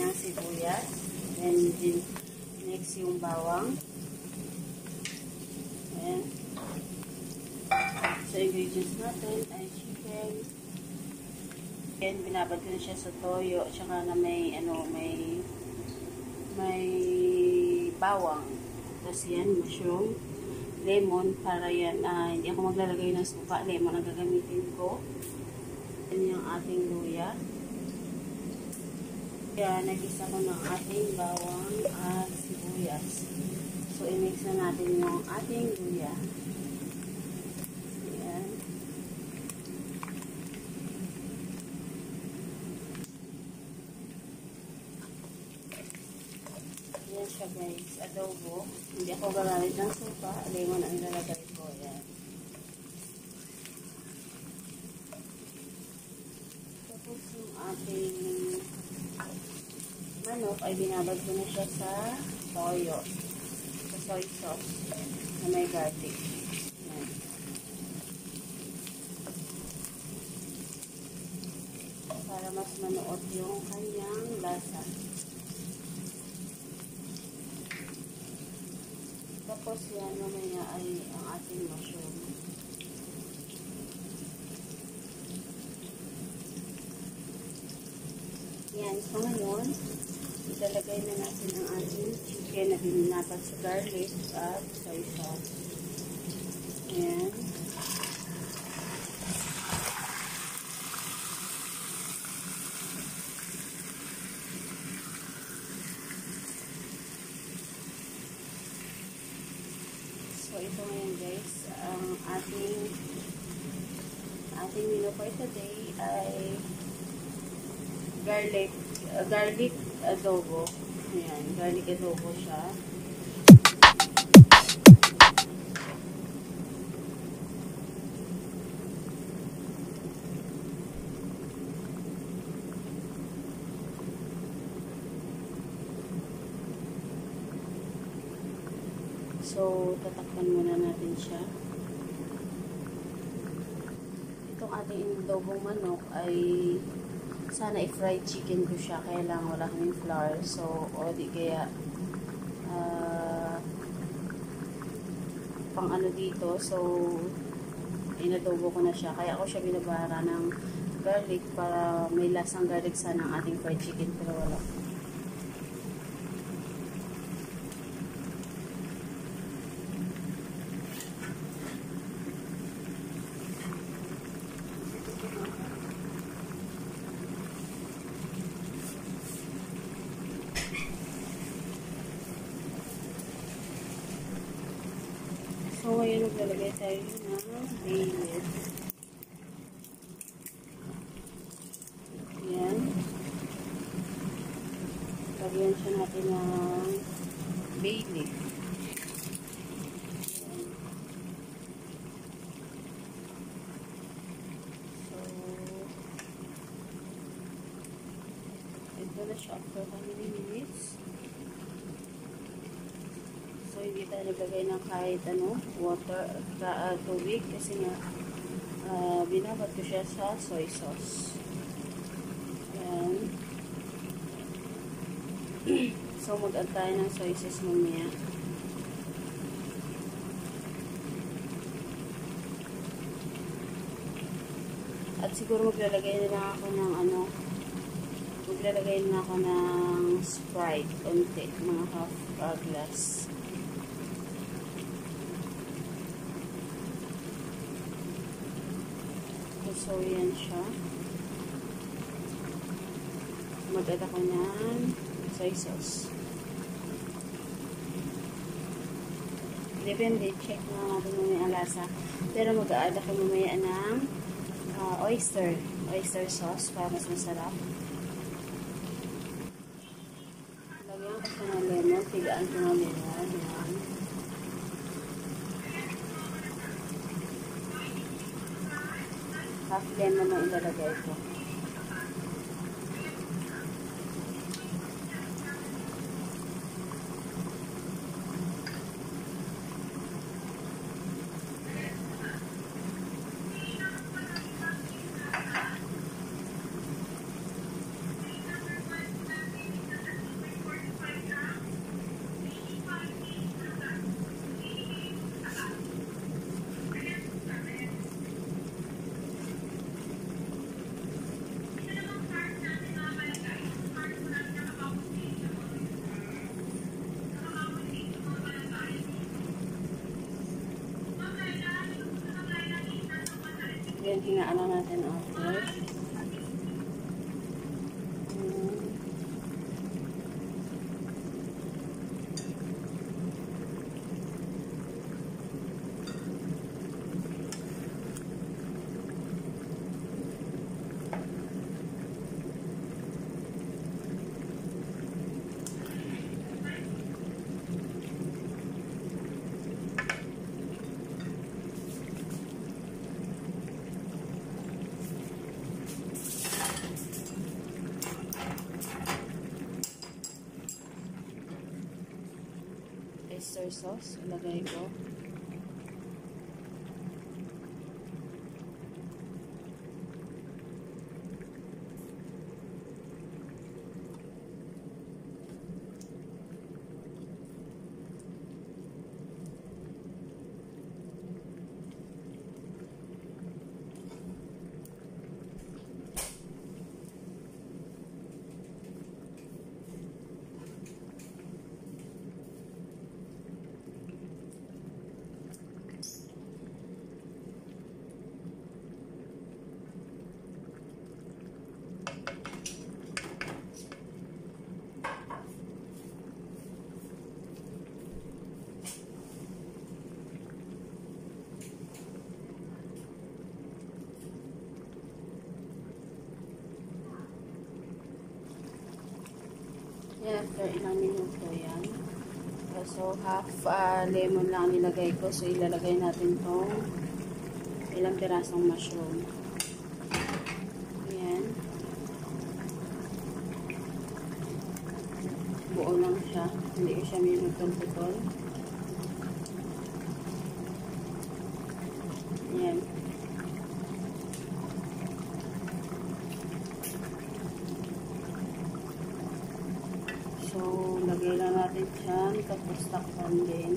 na sibuyas. And then, next yung bawang. Ayan. So, ingredients natin ay chicken. And binabad ko na siya sa toyo. Tsaka na may, may bawang. Tapos yan, mushroom. Lemon, para yan, hindi ako maglalagay ng suka. Lemon ang gagamitin ko. Yan yung ating luya. Kaya, nag-isa ko ng ating bawang at sibuyas. So, i-mix na natin yung ating luya. Ayan. Ayan siya guys. Adobo. Hindi ako gagamit ng suka. Lemon ang ilalagay ko. Ayan. Tapos yung ating manok ay binabad ko na siya sa toyo. Sa soy sauce na may garlic. Ayan. Para mas manuot yung kanyang lasa. Tapos yan, mamaya ay ang ating mushroom. Yan, so ngayon, ilalagay na natin ang ating chicken na bininapat sa garlic at soy sauce. Ayan. So, ito ngayon guys, ang ating menu for today ay garlic adobo. Ayan, garlic adobo siya. So, tatakpan muna natin siya. Itong ating adobong manok ay sana i-fried chicken ko siya, kaya lang wala kaming flour. So, o di kaya pang ano dito. So, inadobo ko na siya. Kaya ako siya binabara ng garlic para may lasang garlic sana ang ating fried chicken, pero wala. So, ngayon maglalagay tayo ng bay leaf. Ayan. Lagyan siya natin ng bay leaf. Ayan. So, ito na siya after how many minutes. So, hindi tayo naglagay ng kahit water, tubig, kasi nga binabad ko siya sa soy sauce. Ayan. So, mag-add tayo ng soy sauce mamaya. At siguro maglalagay na lang ako ng maglalagay na ako ng Sprite, konti, mga half glass. So, yan siya. Mag-add ako ng soy sauce. Depende, check na natin mamaya ang lasa. Pero mag-add ako mamaya ng oyster sauce para mas masarap. Lagyan ko siya ng lemon. Tigaan ko ng lemon. Yan. Half lemon ang ilalagay ko. Then, hingaan lang natin after. Oyster sauce, ilagay ko. Yan, after ilang minuto yan. So, half lemon lang nilagay ko. So, ilalagay natin tong ilang pirasong mushroom. Yan. Buo lang siya. Hindi ko siya minutol-putol. Yan. So, lagay lang natin dyan. Tapos takpan din.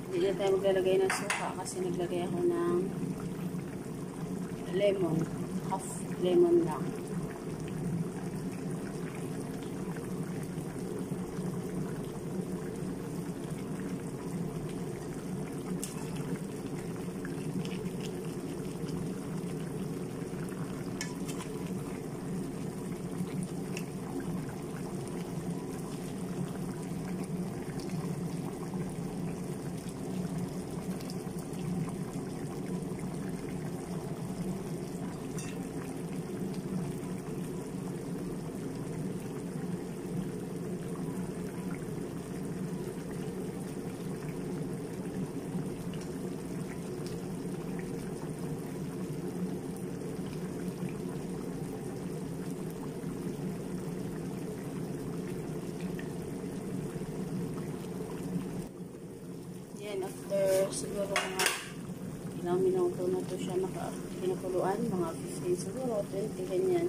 Hindi na tayo maglalagay ng suka kasi naglagay ako ng lemon. Half lemon lang. Yan, after siguro mga ilang minuto na to siya pinakuluan, mga 15 siguro, 20, ganyan.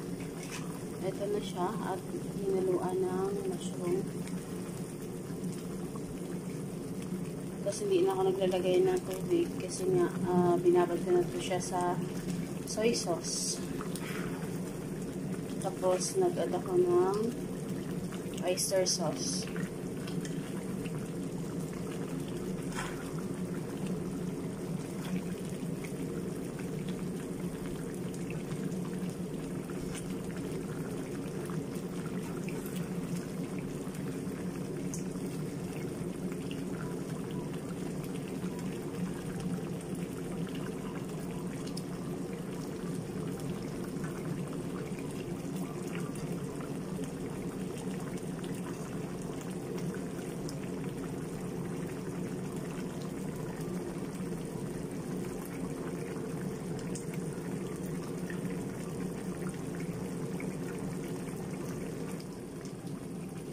Ito na siya at hinaluan ng mushroom. Tapos hindi na ako naglalagay ng tubig kasi nga binabad ko na to siya sa soy sauce. Tapos nag-add ako ng oyster sauce.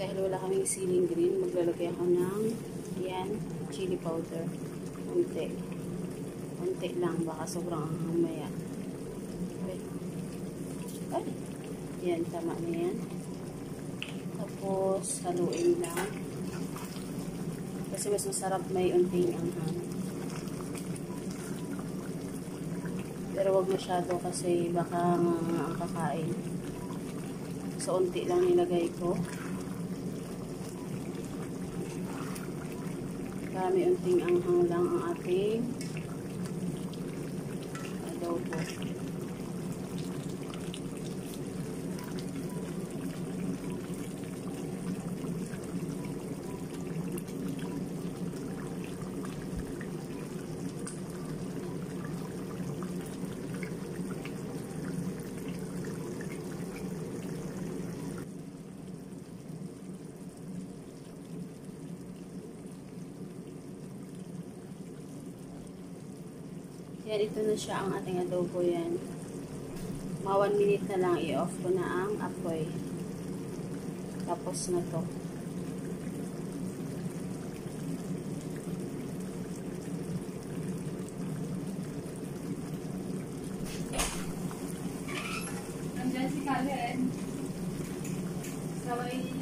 Dahil wala kaming ceiling green, maglalagay ako ng yan, chili powder. Unti. Unti lang, baka sobrang mamaya. Okay. Ay, yan, tama na yan. Tapos, haluin lang. Kasi mas masarap may unting anghang. Pero wag masyado kasi baka ang kakain. So, unti lang nilagay ko. Para may unting anghang lang ang ating adobo. Yan, ito na siya ang ating adobo yan. Mga 1 minute na lang, i-off ko na ang apoy. Tapos na to. Nandiyan si Karen. Kaway